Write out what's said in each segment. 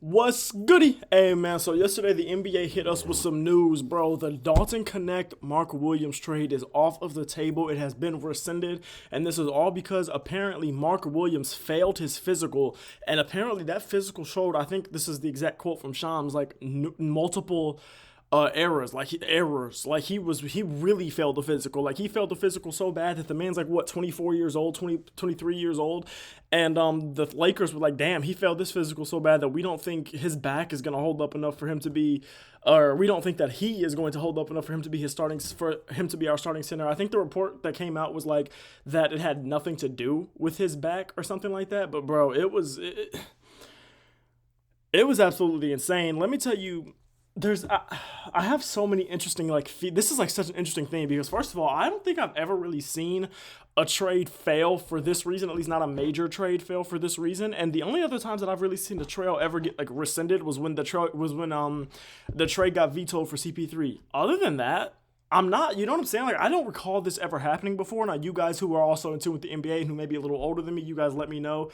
What's goody? Hey man, so yesterday the NBA hit us with some news, bro. The Dalton Connect Mark Williams trade is off of the table. It has been rescinded, and this is all because apparently Mark Williams failed his physical, and apparently that physical showed, I think this is the exact quote from Shams, like multiple he really failed the physical. Like he failed the physical so bad that the man's like what 24 years old, 23 years old, and the Lakers were like, damn, he failed this physical so bad that we don't think his back is gonna hold up enough for him to be, or we don't think that he is going to hold up enough for him to be our starting center. I think the report that came out was like that it had nothing to do with his back or something like that. But bro, it was absolutely insane. Let me tell you, I have so many interesting this is like such an interesting thing because first of all, I don't think I've ever really seen a trade fail for this reason, at least not a major trade fail for this reason. And the only other times that I've really seen the trail ever get like rescinded was when the trade got vetoed for CP3. Other than that, I'm not, you know what I'm saying? Like, I don't recall this ever happening before. Now, you guys who are also in tune with the NBA and who may be a little older than me, you guys let me know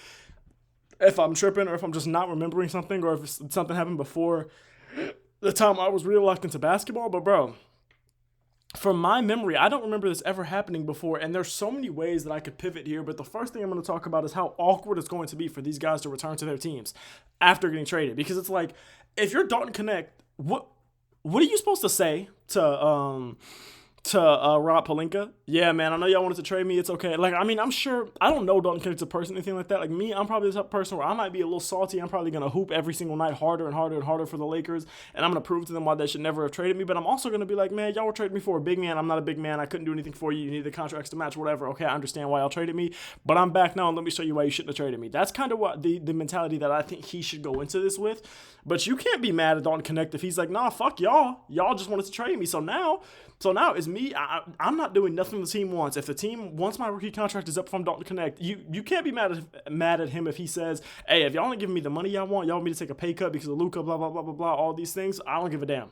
if I'm tripping or if I'm just not remembering something or if something happened before the time I was real locked into basketball. But bro, from my memory, I don't remember this ever happening before, and there's so many ways that I could pivot here, but the first thing I'm going to talk about is how awkward it's going to be for these guys to return to their teams after getting traded. Because it's like, if you're Dalton Connect, what are you supposed to say to Rob Pelinka? Yeah, man, I know y'all wanted to trade me. It's okay. Like, I mean, I'm sure, I don't know Dalton Connect's a person, anything like that. Like me, I'm probably the type of person where I might be a little salty. I'm probably going to hoop every single night harder and harder and harder for the Lakers. And I'm going to prove to them why they should never have traded me. But I'm also going to be like, man, y'all were trading me for a big man. I'm not a big man. I couldn't do anything for you. You need the contracts to match, whatever. Okay, I understand why y'all traded me. But I'm back now, and let me show you why you shouldn't have traded me. That's kind of what the mentality that I think he should go into this with. But you can't be mad at Dalton Connect if he's like, nah, fuck y'all. Y'all just wanted to trade me. So now it's me. I'm not doing nothing the team wants. If the team, once my rookie contract is up from Dalton Connect, you can't be mad at him if he says, hey, if y'all ain't giving me the money y'all want me to take a pay cut because of Luka, blah, blah, blah, blah, blah, all these things, I don't give a damn.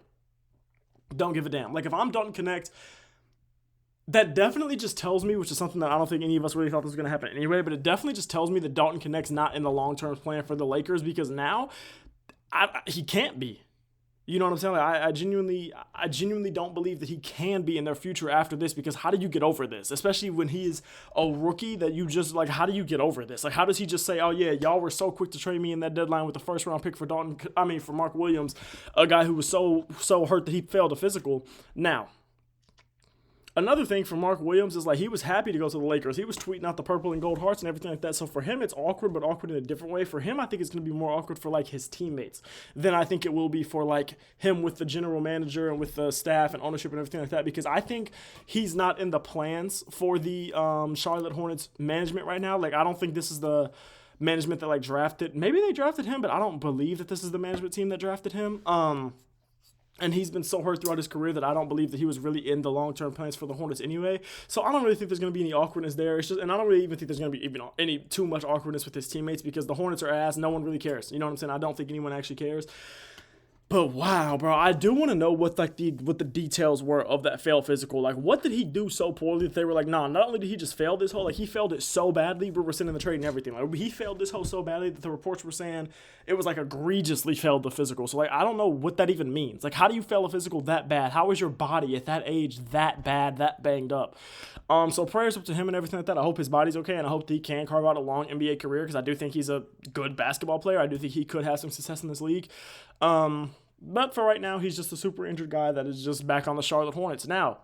Don't give a damn. Like, if I'm Dalton Connect, that definitely just tells me, which is something that I don't think any of us really thought was going to happen anyway, but it definitely just tells me that Dalton Connect's not in the long-term plan for the Lakers because now he can't be. You know what I'm saying? Like, I genuinely don't believe that he can be in their future after this because how do you get over this? Especially when he is a rookie that you just, like, how do you get over this? Like, how does he just say, oh, yeah, y'all were so quick to trade me in that deadline with the first round pick for Mark Williams, a guy who was so hurt that he failed a physical. Now, another thing for Mark Williams is like he was happy to go to the Lakers. He was tweeting out the purple and gold hearts and everything like that. So for him, it's awkward, but awkward in a different way. For him, I think it's going to be more awkward for like his teammates than I think it will be for like him with the general manager and with the staff and ownership and everything like that. Because I think he's not in the plans for the Charlotte Hornets management right now. Like I don't think this is the management that like drafted. Maybe they drafted him, but I don't believe that this is the management team that drafted him. And he's been so hurt throughout his career that I don't believe that he was really in the long-term plans for the Hornets anyway. So I don't really think there's going to be any awkwardness there. It's just, and I don't really even think there's going to be even any too much awkwardness with his teammates because the Hornets are ass. No one really cares. You know what I'm saying? I don't think anyone actually cares. But wow, bro, I do want to know what the details were of that failed physical. Like, what did he do so poorly that they were like, nah, not only did he just fail this whole, like, he failed it so badly, we're rescinding the trade and everything. Like, he failed this whole so badly that the reports were saying it was, like, egregiously failed the physical. So, like, I don't know what that even means. Like, how do you fail a physical that bad? How is your body at that age that bad, that banged up? So prayers up to him and everything like that. I hope his body's okay, and I hope that he can carve out a long NBA career because I do think he's a good basketball player. I do think he could have some success in this league. But for right now, he's just a super injured guy that is just back on the Charlotte Hornets. Now,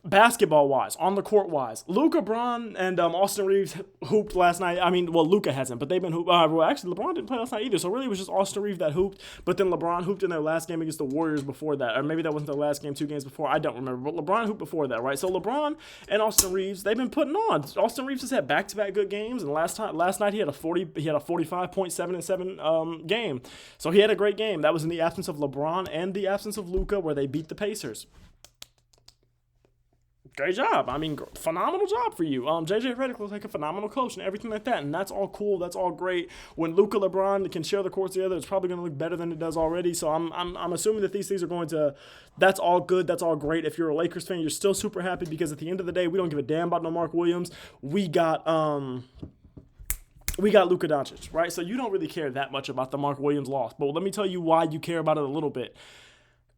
basketball-wise, on the court-wise, Luka, Braun, and Austin Reeves hooped last night. I mean, well, Luka hasn't, but they've been hooped. Well, actually, LeBron didn't play last night either, so really it was just Austin Reeves that hooped, but then LeBron hooped in their last game against the Warriors before that, or maybe that wasn't their last game, 2 games before, I don't remember, but LeBron hooped before that, right? So LeBron and Austin Reeves, they've been putting on. Austin Reeves has had back-to-back good games, and last night he had a 45.7 and 7 game, so he had a great game. That was in the absence of LeBron and the absence of Luka, where they beat the Pacers. Great job. I mean, phenomenal job for you. JJ Redick looks like a phenomenal coach and everything like that, and that's all cool. That's all great. When Luka, LeBron can share the courts together, it's probably going to look better than it does already. So I'm assuming that these things are going to. That's all good. That's all great. If you're a Lakers fan, you're still super happy because at the end of the day, we don't give a damn about no Mark Williams. We got we got Luka Doncic, right? So you don't really care that much about the Mark Williams loss. But let me tell you why you care about it a little bit.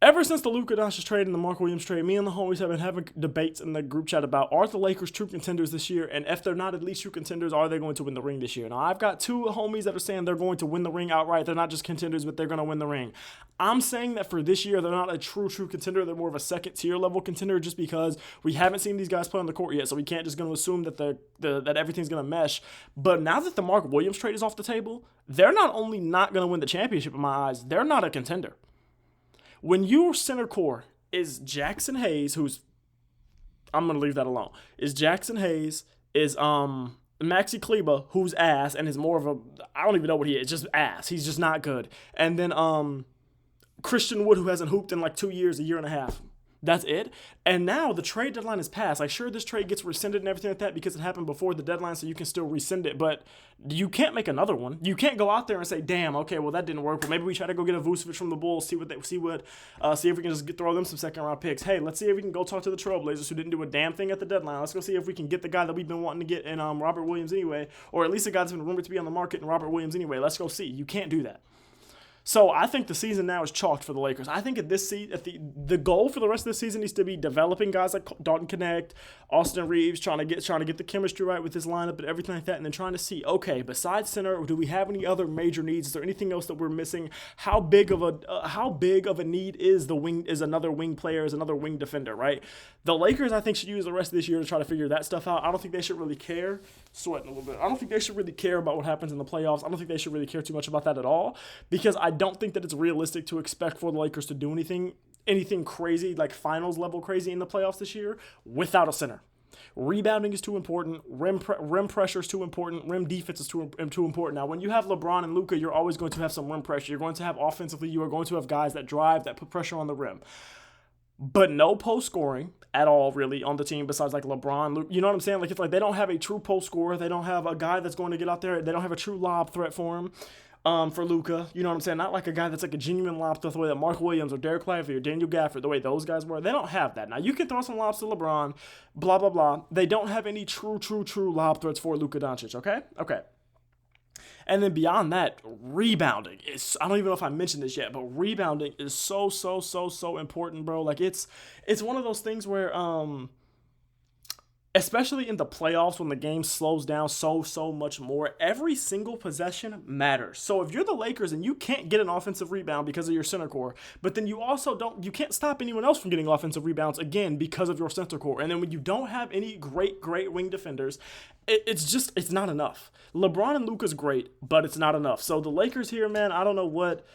Ever since the Luka Doncic trade and the Mark Williams trade, me and the homies have been having debates in the group chat about, are the Lakers true contenders this year? And if they're not at least true contenders, are they going to win the ring this year? Now, I've got two homies that are saying they're going to win the ring outright. They're not just contenders, but they're going to win the ring. I'm saying that for this year, they're not a true contender. They're more of a second-tier level contender just because we haven't seen these guys play on the court yet, so we can't just going to assume that that everything's going to mesh. But now that the Mark Williams trade is off the table, they're not only not going to win the championship in my eyes, they're not a contender. When your center core is Jackson Hayes, who's, I'm going to leave that alone, is Jackson Hayes, is Maxi Kleber, who's ass and is more of a, I don't even know what he is, just ass. He's just not good. And then Christian Wood, who hasn't hooped in like 2 years, a year and a half. That's it. And now the trade deadline is passed. Like, sure, this trade gets rescinded and everything like that because it happened before the deadline, so you can still rescind it. But you can't make another one. You can't go out there and say, "Damn, okay, well that didn't work. Well, maybe we try to go get a Vucevic from the Bulls, see if we can just throw them some second round picks. Hey, let's see if we can go talk to the Trailblazers who didn't do a damn thing at the deadline. Let's go see if we can get the guy that we've been wanting to get in Robert Williams anyway, or at least a guy that's been rumored to be on the market in Robert Williams anyway. Let's go see." You can't do that. So I think the season now is chalked for the Lakers. I think the goal for the rest of the season needs to be developing guys like Dalton Connect, Austin Reeves, trying to get the chemistry right with this lineup and everything like that, and then trying to see, okay, besides center, do we have any other major needs? Is there anything else that we're missing? How big of a need is another wing player, is another wing defender, right? The Lakers, I think, should use the rest of this year to try to figure that stuff out. I don't think they should really care. Sweating a little bit. I don't think they should really care about what happens in the playoffs. I don't think they should really care too much about that at all, because I don't think that it's realistic to expect for the Lakers to do anything crazy, like finals level crazy in the playoffs this year without a center. Rebounding is too important. Rim pressure is too important. Rim defense is too important. Now, when you have LeBron and Luka, you're always going to have some rim pressure. You're going to have offensively, you are going to have guys that drive, that put pressure on the rim. But no post scoring at all, really, on the team besides like LeBron, Luke. You know what I'm saying? Like, it's like they don't have a true post scorer. They don't have a guy that's going to get out there. They don't have a true lob threat for him. For Luka, you know what I'm saying? Not like a guy that's like a genuine lob threat the way that Mark Williams or Derek Lively or Daniel Gafford, the way those guys were. They don't have that. Now, you can throw some lobs to LeBron, blah, blah, blah. They don't have any true lob threats for Luka Doncic, okay? Okay. And then beyond that, rebounding is, I don't even know if I mentioned this yet, but rebounding is so important, bro. Like, it's one of those things where, especially in the playoffs when the game slows down so much more, every single possession matters. So if you're the Lakers and you can't get an offensive rebound because of your center core, but then you can't stop anyone else from getting offensive rebounds again because of your center core. And then when you don't have any great wing defenders, it's not enough. LeBron and Luka's great, but it's not enough. So the Lakers here, man, I don't know what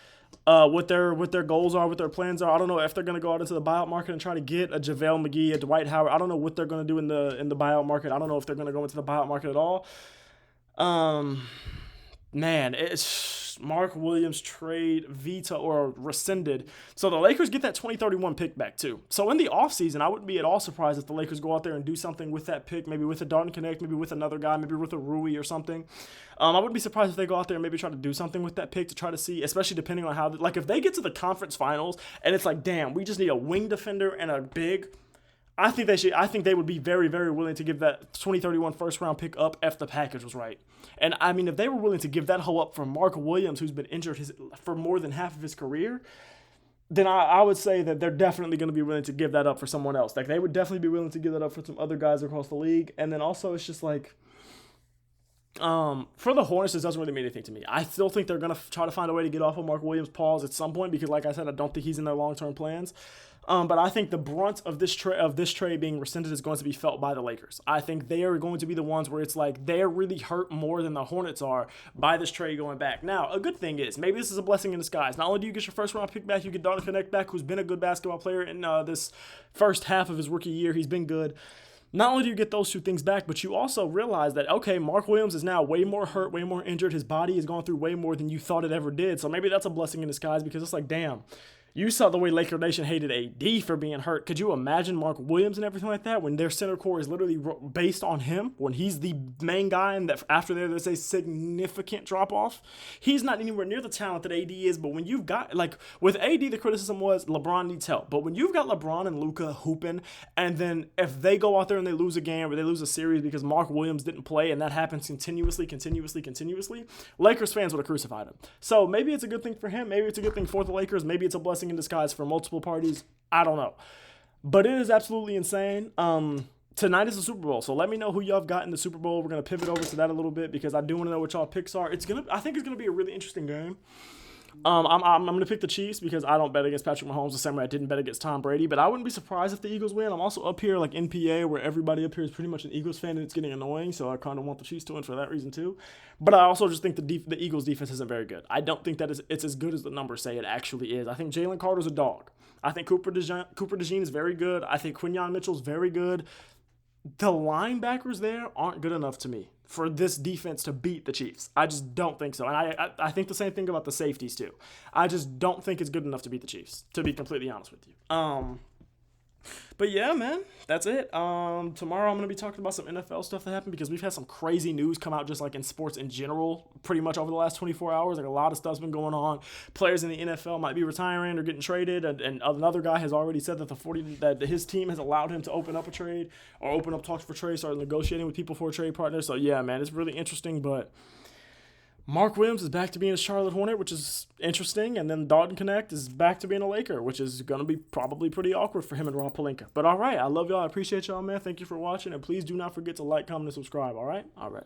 their goals are, what their plans are. I don't know if they're going to go out into the buyout market and try to get a JaVale McGee, a Dwight Howard. I don't know what they're going to do in the buyout market. I don't know if they're going to go into the buyout market at all. Man, it's Mark Williams trade veto or rescinded. So the Lakers get that 2031 pick back too. So in the offseason, I wouldn't be at all surprised if the Lakers go out there and do something with that pick, maybe with a Dalton Connect, maybe with another guy, maybe with a Rui or something. I wouldn't be surprised if they go out there and maybe try to do something with that pick to try to see, especially depending on how, like if they get to the conference finals and it's like, damn, we just need a wing defender and a big, I think they would be very willing to give that 2031 first round pick up if the package was right. And I mean, if they were willing to give that hoe up for Mark Williams, who's been injured for more than half of his career, then I would say that they're definitely going to be willing to give that up for someone else. Like, they would definitely be willing to give that up for some other guys across the league. And then also, it's just like, for the Hornets, this doesn't really mean anything to me. I still think they're going to try to find a way to get off of Mark Williams' pause at some point because, like I said, I don't think he's in their long-term plans. But I think the brunt of this trade being rescinded is going to be felt by the Lakers. I think they are going to be the ones where it's like they're really hurt more than the Hornets are by this trade going back. Now, a good thing is maybe this is a blessing in disguise. Not only do you get your first round pick back, you get Dalton Connect back, who's been a good basketball player in this first half of his rookie year. He's been good. Not only do you get those two things back, but you also realize that, okay, Mark Williams is now way more hurt, way more injured. His body has gone through way more than you thought it ever did. So maybe that's a blessing in disguise because it's like, damn, You saw the way Laker Nation hated AD for being hurt. Could you imagine Mark Williams and everything like that when their center core is literally based on him, when he's the main guy and that after there's a significant drop off? He's not anywhere near the talent that AD is, but when you've got, like, with AD, the criticism was LeBron needs help. But when you've got LeBron and Luka hooping, and then if they go out there and they lose a game or they lose a series because Mark Williams didn't play, and that happens continuously, Lakers fans would have crucified him. So maybe it's a good thing for him. Maybe it's a good thing for the Lakers. Maybe it's a blessing in disguise for multiple parties. I don't know. But it is absolutely insane. Tonight is the Super Bowl, so let me know who y'all have got in the Super Bowl. We're going to pivot over to that a little bit because I do want to know what y'all picks are. I think it's going to be a really interesting game. I'm going to pick the Chiefs because I don't bet against Patrick Mahomes the same way I didn't bet against Tom Brady, but I wouldn't be surprised if the Eagles win. I'm also up here like NPA where everybody up here is pretty much an Eagles fan and it's getting annoying, so I kind of want the Chiefs to win for that reason too. But I also just think the Eagles defense isn't very good. I don't think that it's as good as the numbers say it actually is. I think Jalen Carter's a dog. I think Cooper DeJean is very good. I think Quinyon Mitchell's very good. The linebackers there aren't good enough to me for this defense to beat the Chiefs. I just don't think so. And I think the same thing about the safeties too. I just don't think it's good enough to beat the Chiefs, to be completely honest with you. But yeah, man, that's it. Tomorrow I'm going to be talking about some NFL stuff that happened because we've had some crazy news come out just like in sports in general pretty much over the last 24 hours. Like a lot of stuff's been going on. Players in the NFL might be retiring or getting traded, and another guy has already said that his team has allowed him to open up a trade or open up talks for trade, start negotiating with people for a trade partner. So yeah, man, it's really interesting, but Mark Williams is back to being a Charlotte Hornet, which is interesting, and then Dalton Connect is back to being a Laker, which is going to be probably pretty awkward for him and Rob Pelinka. But all right, I love y'all. I appreciate y'all, man. Thank you for watching, and please do not forget to like, comment, and subscribe, all right? All right.